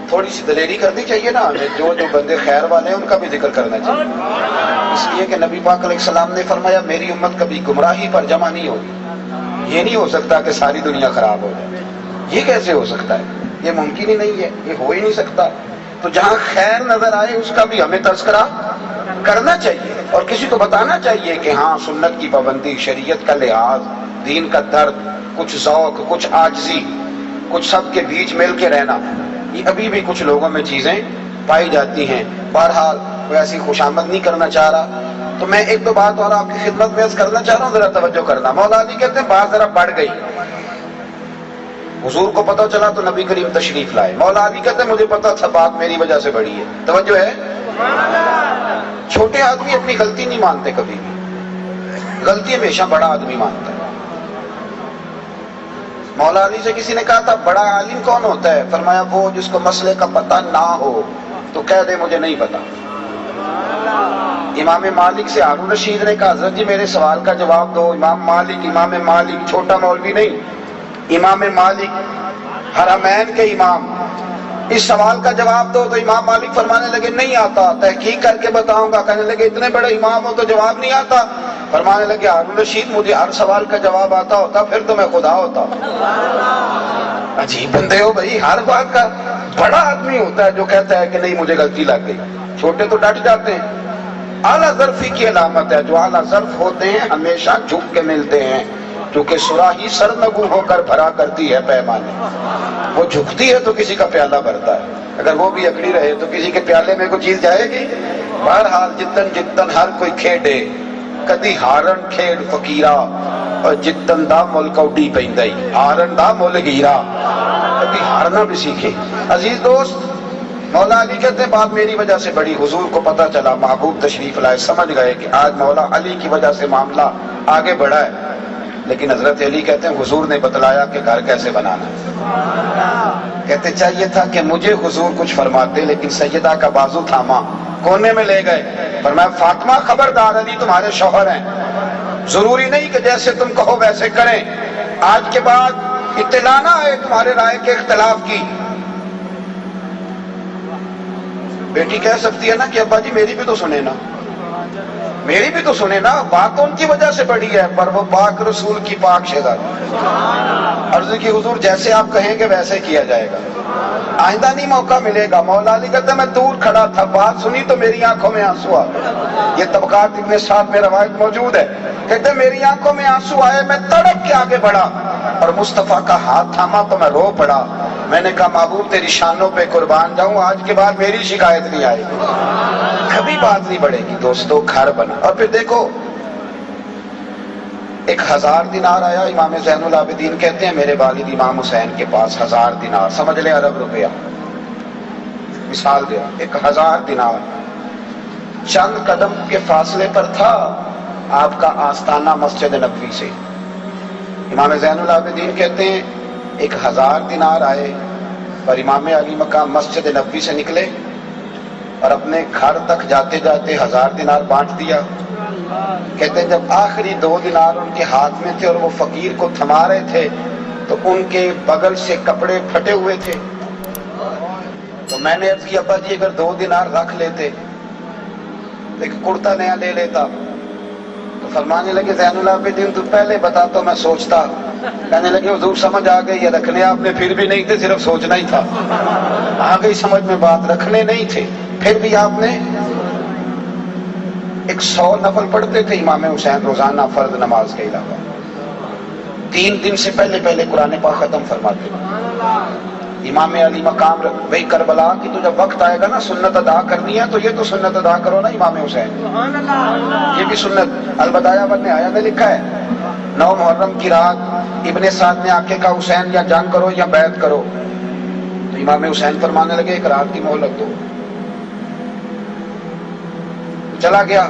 تھوڑی سی دلیری کرنی چاہیے نا ہمیں، جو جو بندے خیر والے ہیں ان کا بھی ذکر کرنا چاہیے، اس لیے کہ نبی پاک علیہ السلام نے فرمایا میری امت کبھی گمراہی پر جمع نہیں ہوگی۔ یہ نہیں ہو سکتا کہ ساری دنیا خراب ہو جائے، یہ کیسے ہو سکتا ہے؟ یہ ممکن ہی نہیں ہے، یہ ہو ہی نہیں سکتا۔ تو جہاں خیر نظر آئے اس کا بھی ہمیں تذکرہ کرنا چاہیے، اور کسی کو بتانا چاہیے کہ ہاں سنت کی پابندی، شریعت کا لحاظ، دین کا درد، کچھ ذوق، کچھ عاجزی، کچھ سب کے بیچ مل کے رہنا، یہ ابھی بھی کچھ لوگوں میں چیزیں پائی جاتی ہیں۔ بہرحال کوئی ایسی خوشامد نہیں کرنا چاہ رہا، تو میں ایک دو بات اور آپ کی خدمت میں عرض کرنا چاہ رہا ہوں، ذرا توجہ کرنا۔ مولا علی کہتے ہیں بات ذرا بڑھ گئی، حضور کو پتہ چلا تو نبی کریم تشریف لائے۔ مولا علی کہتے ہیں مجھے پتا تھا بات میری وجہ سے بڑی ہے، توجہ ہے؟ چھوٹے آدمی اپنی غلطی نہیں مانتے کبھی بھی، غلطی ہمیشہ بڑا آدمی مانتا ہے۔ مولا علی سے کسی نے کہا تھا بڑا عالم کون ہوتا ہے؟ فرمایا وہ جس کو مسئلے کا پتہ نہ ہو تو کہہ دے مجھے نہیں پتا۔ امام مالک سے ہارون رشید نے کہا حضرت جی میرے سوال کا جواب دو۔ امام مالک چھوٹا مولوی نہیں، امام مالک حرمین کے امام، اس سوال کا جواب دو۔ تو امام مالک فرمانے لگے نہیں آتا، تحقیق کر کے بتاؤں گا۔ کہنے لگے اتنے بڑے امام ہو تو جواب نہیں آتا؟ فرمانے لگے ہارون رشید مجھے ہر سوال کا جواب آتا ہوتا پھر تو میں خدا ہوتا۔ عجیب بندے ہو بھائی، ہر بات کا بڑا آدمی ہوتا ہے جو کہتا ہے کہ نہیں مجھے غلطی لگ گئی، چھوٹے تو ڈٹ جاتے ہیں۔ اعلیٰ ظرفی کی علامت ہے، جو اعلیٰ ظرف ہوتے ہیں ہمیشہ جھک کے ملتے ہیں، کیونکہ صراحی سرنگو ہو کر بھرا کرتی ہے پیمانے، وہ جھکتی ہے تو کسی کا پیالہ بھرتا ہے، اگر وہ بھی اکڑی رہے تو کسی کے پیالے میں کوئی چیز جائے گی۔ بہرحال جتن ہر کوئی کھیڈے، کدی ہارن کھیڑ فقیرا اور جتن دا مل کوڈی پیندائی، ہارن دا مل گیرا، کبھی ہارنا بھی سیکھے۔ عزیز دوست، مولا علی کہتے ہیں بات میری وجہ سے بڑی، حضور کو پتہ چلا، محبوب تشریف لائے، سمجھ گئے کہ آج مولا علی کی وجہ سے معاملہ آگے بڑھا ہے۔ لیکن حضرت علی کہتے ہیں حضور نے بتلایا کہ گھر کیسے بنانا ہے۔ کہتے چاہیے تھا کہ مجھے حضور کچھ فرماتے، لیکن سیدہ کا بازو تھاما، کونے میں لے گئے، فرمایا فاطمہ خبردار علی تمہارے شوہر ہیں، ضروری نہیں کہ جیسے تم کہو ویسے کریں، آج کے بعد اطلاع نہ آئے تمہارے رائے کے اختلاف کی۔ بیٹی کہہ سکتی ہے نا کہ ابا جی میری بھی تو سنے نا، میری بھی تو سنے نا، بات تو ان کی وجہ سے بڑی ہے، پر وہ پاک رسول کی پاک شہزادی۔ عرض کی حضور جیسے آپ کہیں گے ویسے کیا جائے گا، آئندہ نہیں موقع ملے گا۔ مولا علی کہتے ہیں میں دور کھڑا تھا، بات سنی تو میری آنکھوں میں آنسو آ گئے، یہ طبقات ابن سعد میں روایت موجود ہے۔ کہتے ہیں میری آنکھوں میں آنسو آئے، میں تڑپ کے آگے بڑھا اور مصطفیٰ کا ہاتھ تھاما تو میں رو پڑا۔ میں نے کہا محبوب تیری شانوں پہ قربان جاؤں، آج کے بعد میری شکایت نہیں آئے گی، کبھی بات نہیں بڑھے گی۔ دوستو گھر بنا، اور پھر دیکھو 1000 دینار آیا، امام زین العابدین کہتے ہیں میرے والد امام حسین کے پاس 1000 دینار، سمجھ لے ارب روپیہ، مثال دیا 1000 دینار، چند قدم کے فاصلے پر تھا آپ کا آستانہ مسجد نبوی سے۔ امام زین العابدین کہتے ہیں 1000 دینار آئے اور امام علی مقام مسجد نبوی سے نکلے اور اپنے گھر تک جاتے جاتے 1000 دینار بانٹ دیا۔ کہتے ہیں جب آخری 2 دینار ان کے ہاتھ میں تھے اور وہ فقیر کو تھما رہے تھے تو ان کے بغل سے کپڑے پھٹے ہوئے تھے، تو میں نے عرض کیا ابا جی اگر 2 دینار رکھ لیتے، ایک کرتا نیا لے لیتا۔ تو فرمانے لگے زین العابدین تو پہلے بتا تو میں سوچتا۔ کہنے لگے حضور سمجھ آ گئی، یہ رکھنے آپ نے پھر بھی نہیں تھے، صرف سوچنا ہی تھا، آ گئی سمجھ میں بات، رکھنے نہیں تھے پھر بھی آپ نے 100 نفل پڑھتے تھے امام حسین روزانہ فرض نماز کے علاوہ، 3 دن سے پہلے قرآن پاک ختم فرماتے۔ امام علی مقام وہی کربلا کہ تو جب وقت آئے گا نا سنت ادا کرنی ہے تو یہ تو سنت ادا کرو نا امام حسین، یہ بھی سنت۔ البدایہ والنہایہ میں لکھا ہے 9 محرم کی رات ابن سعد نے آ کے کہا حسین یا جنگ کرو یا بیعت کرو، تو امام حسین فرمانے لگے 1 رات کی مہلت دو، چلا گیا۔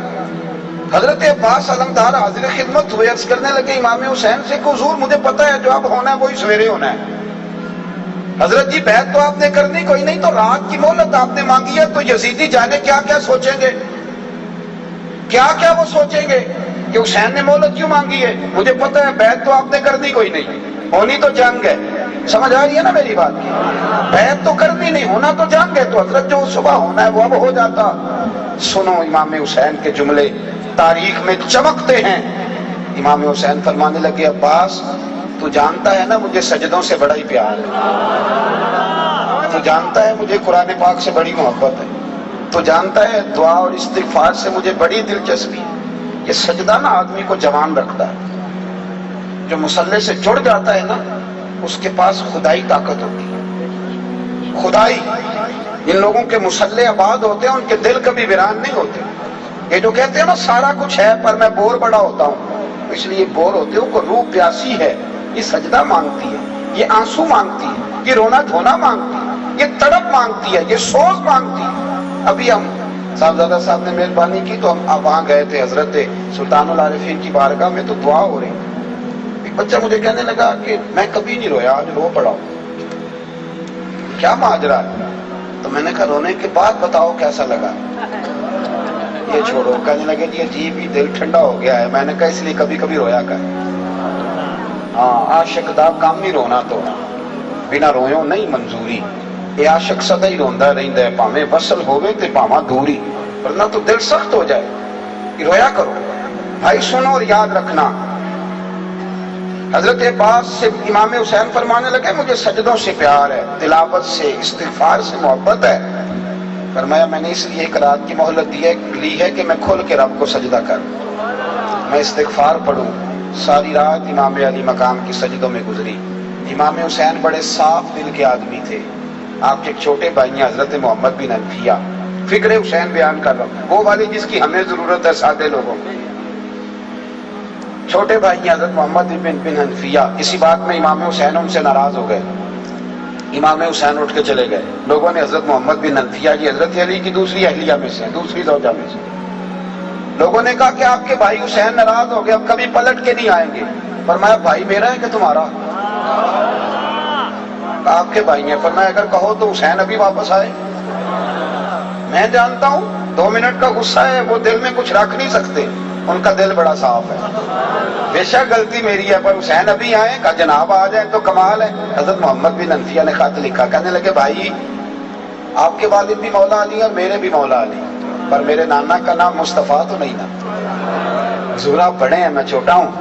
حضرت عباس علمدار حاضر خدمت ہوئے، عرض کرنے لگے امام حسین سے کہ حضور مجھے پتا ہے جو اب ہونا ہے وہی سویرے ہونا ہے، حضرت جی بیعت تو آپ نے کرنی کوئی نہیں، تو رات کی مہلت آپ نے مانگی ہے، تو یزیدی جانے کیا کیا سوچیں گے، کیا کیا وہ سوچیں گے کہ حسین نے مہلت کیوں مانگی ہے، مجھے پتا ہے بیعت تو آپ نے کرنی کوئی نہیں، ہونی تو جنگ ہے، سمجھ آ رہی ہے نا میری بات کی؟ بیعت تو کرنی نہیں، ہونا تو جان گئے تو حضرت جو صبح ہونا ہے وہ اب ہو جاتا۔ سنو امام حسین کے جملے تاریخ میں چمکتے ہیں۔ امام حسین فرمانے لگے عباس تو جانتا ہے نا مجھے سجدوں سے بڑا ہی پیار ہے، تو جانتا ہے مجھے قرآن پاک سے بڑی محبت ہے، تو جانتا ہے دعا اور استغفار سے مجھے بڑی دلچسپی ہے۔ یہ سجدہ نا آدمی کو جوان رکھتا ہے، جو مصلی سے جڑ جاتا ہے نا اس کے پاس خدائی طاقت ہوتی ہے۔ خدائی، جن لوگوں کے مصلی آباد ہوتے ہیں ان کے دل کبھی ویران نہیں ہوتے۔ یہ جو کہتے ہیں نا سارا کچھ ہے پر میں بور بڑا ہوتا ہوں، اس لیے بور ہوتے ہو کہ روح پیاسی ہے، یہ سجدہ مانگتی ہے، یہ آنسو مانگتی ہے، یہ رونا دھونا مانگتی ہے، یہ تڑپ مانگتی ہے، یہ سوز مانگتی ہے۔ ابھی ہم صاحبزادہ صاحب نے مہربانی کی تو ہم وہاں گئے تھے حضرت سلطان العارفین کی بارگاہ میں، تو دعا ہو رہی۔ ایک بچہ مجھے کہنے لگا کہ میں کبھی نہیں رویا، آج رو پڑا ہوں، کیا ماجرا ہے؟ تو میں نے کہا رونے کے بعد بتاؤ کیسا لگا۔ یہ چھوڑو، کہنے لگے جی عجیب ہی دل ٹھنڈا ہو گیا ہے۔ میں نے کہا اس لیے کبھی کبھی رویا کر۔ ہاں عاشق دا کام ہی رونا، تو بنا رویوں نہیں منظوری۔ یہ عاشق سدا ہی روندا رہندا ہے، پاویں وصل ہوے تے پاواں دوری، ورنہ تو دل سخت ہو جائے۔ رویا کرو بھائی۔ سنو اور یاد رکھنا، حضرت عباس سے امام حسین فرمانے لگے مجھے سجدوں سے پیار ہے، تلاوت سے، استغفار سے محبت ہے۔ فرمایا میں نے اس لیے ایک رات کی مہلت لی ہے کہ میں کھل کے رب کو سجدہ کروں، میں استغفار پڑھوں۔ ساری رات امام علی مقام کی سجدوں میں گزری۔ امام حسین بڑے صاف دل کے آدمی تھے۔ آپ کے ایک چھوٹے بھائی ہیں حضرت محمد بن حنفیہ، فکر حسین بیان کر رہا ہوں، وہ والی جس کی ہمیں ضرورت ہے سادے لوگوں کو۔ چھوٹے بھائی ہیں حضرت محمد بن حنفیہ، اسی بات میں امام حسین ان سے ناراض ہو گئے۔ امام حسین اٹھ کے چلے گئے۔ لوگوں نے حضرت محمد بن حنفیہ جی حضرت علی کی دوسری اہلیہ میں سے، دوسری زوجہ میں سے، لوگوں نے کہا کہ آپ کے بھائی حسین ناراض ہو گئے، اب کبھی پلٹ کے نہیں آئیں گے۔ فرمایا بھائی میرا ہے کہ تمہارا؟ آپ کے بھائی ہیں۔ فرمایا اگر کہو تو حسین ابھی واپس آئے۔ میں جانتا ہوں 2 منٹ کا غصہ ہے، وہ دل میں کچھ رکھ نہیں سکتے، ان کا دل بڑا صاف ہے۔ بے شک غلطی میری ہے پر حسین ابھی آئے، کہا جناب آ جائے تو کمال ہے۔ حضرت محمد بن حنفیہ نے خط لکھا، کہنے لگے بھائی آپ کے والد بھی مولا علی اور میرے بھی مولا علی، پر میرے نانا کا نام مصطفیٰ تو نہیں نا۔ حضور آپ بڑے ہیں، میں چھوٹا ہوں،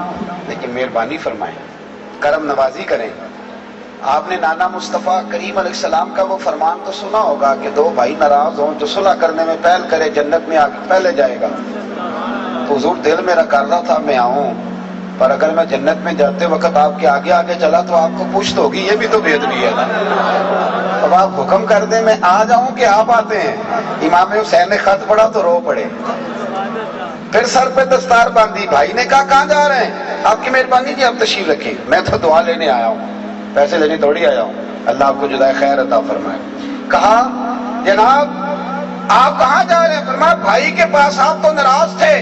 لیکن مہربانی فرمائیں، کرم نوازی کریں۔ آپ نے نانا مصطفیٰ کریم علیہ السلام کا وہ فرمان تو سنا ہوگا کہ 2 بھائی ناراض ہوں، جو صلح کرنے میں پہل کرے جنت میں آگے پہلے جائے گا۔ تو حضور دل میرا کر رہا تھا میں آؤں، پر اگر میں جنت میں جاتے وقت آپ کے آگے آگے چلا تو آپ کو پوچھ ہوگی، یہ بھی تو بے ادبی ہے نا۔ اب آپ حکم کر دیں میں آ جاؤں کہ آپ آتے ہیں۔ امام حسین نے خط پڑھا تو رو پڑے، پھر سر پہ دستار باندھی۔ بھائی نے کہا کہاں جا رہے ہیں؟ آپ کی مہربانی جی آپ تشریف رکھیں، میں تو دعا لینے آیا ہوں، پیسے لینے تھوڑی آیا ہوں، اللہ آپ کو جزائے خیر عطا فرمائے۔ کہا جناب آپ کہاں جا رہے ہیں؟ فرمایا بھائی کے پاس، آپ تو ناراض تھے۔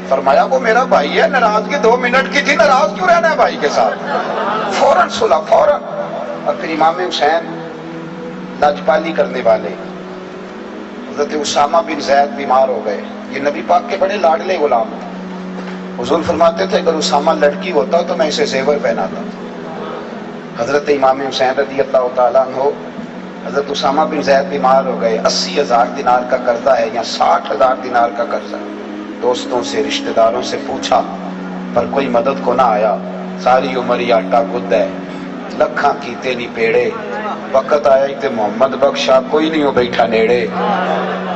فرمایا وہ میرا بھائی ہے، ناراضگی 2 منٹ کی تھی، ناراض کیوں رہنا ہے بھائی کے ساتھ؟ فوراً صلح، فوراً۔ اور پھر امام حسین لاجپالی کرنے والے، حضرت اسامہ بن زید بیمار ہو گئے، یہ نبی پاک کے بڑے لاڈلے غلام تھے۔ حضور فرماتے تھے اگر اسامہ لڑکی ہوتا تو میں اسے زیور پہناتا۔ حضرت امام حسین رضی اللہ تعالیٰ عنہ، حضرت اسامہ بن زید بیمار ہو گئے، 80,000 دینار کا قرضہ ہے یا 60,000 دینار کا قرضہ ہے۔ دوستوں سے رشتہ داروں سے پوچھا پر کوئی مدد کو نہ آیا۔ ساری عمر ہی آٹا گد ہے، لکھاں کیتے نہیں پیڑے، وقت آیا ہی تے محمد بخشا کوئی نہیں ہو بیٹھا نیڑے۔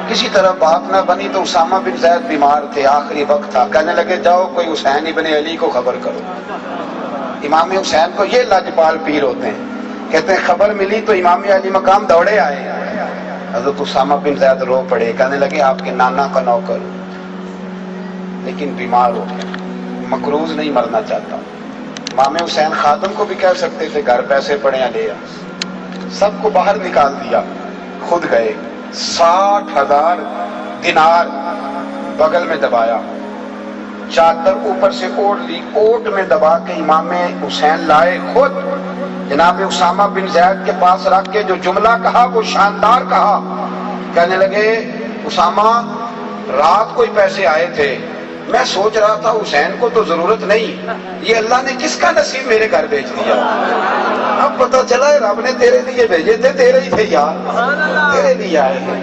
کسی طرح بات نہ بنی تو اسامہ بن زید بیمار تھے، آخری وقت تھا، کہنے لگے جاؤ کوئی حسین ابن علی کو خبر کرو۔ امام حسین کو یہ لاجپال پیر ہوتے ہیں، کہتے ہیں خبر ملی تو امام علی مقام دوڑے آئے۔ حضرت اسامہ بن زید رو پڑے، کہنے لگے آپ کے نانا کا نوکر لیکن بیمار ہو گیا، مقروض نہیں مرنا چاہتا۔ امام حسین خادم کو بھی کہہ سکتے تھے گھر پیسے پڑے ہیں لے آ، سب کو باہر نکال دیا، خود گئے، 60,000 دینار بغل میں دبایا، چادر اوپر سے اوڑھ لی، اوٹ میں دبا کے امام حسین لائے خود، جناب اسامہ بن زید کے پاس رکھ کے جو جملہ کہا وہ شاندار کہا، کہنے لگے اسامہ رات کوئی پیسے آئے تھے، میں سوچ رہا تھا حسین کو تو ضرورت نہیں، یہ اللہ نے کس کا نصیب میرے گھر بھیج دیا، اب پتا چلا ہے رب نے تیرے لیے بھیجے تھے، تیرے ہی تھے یار، تیرے لیے آئے ہیں۔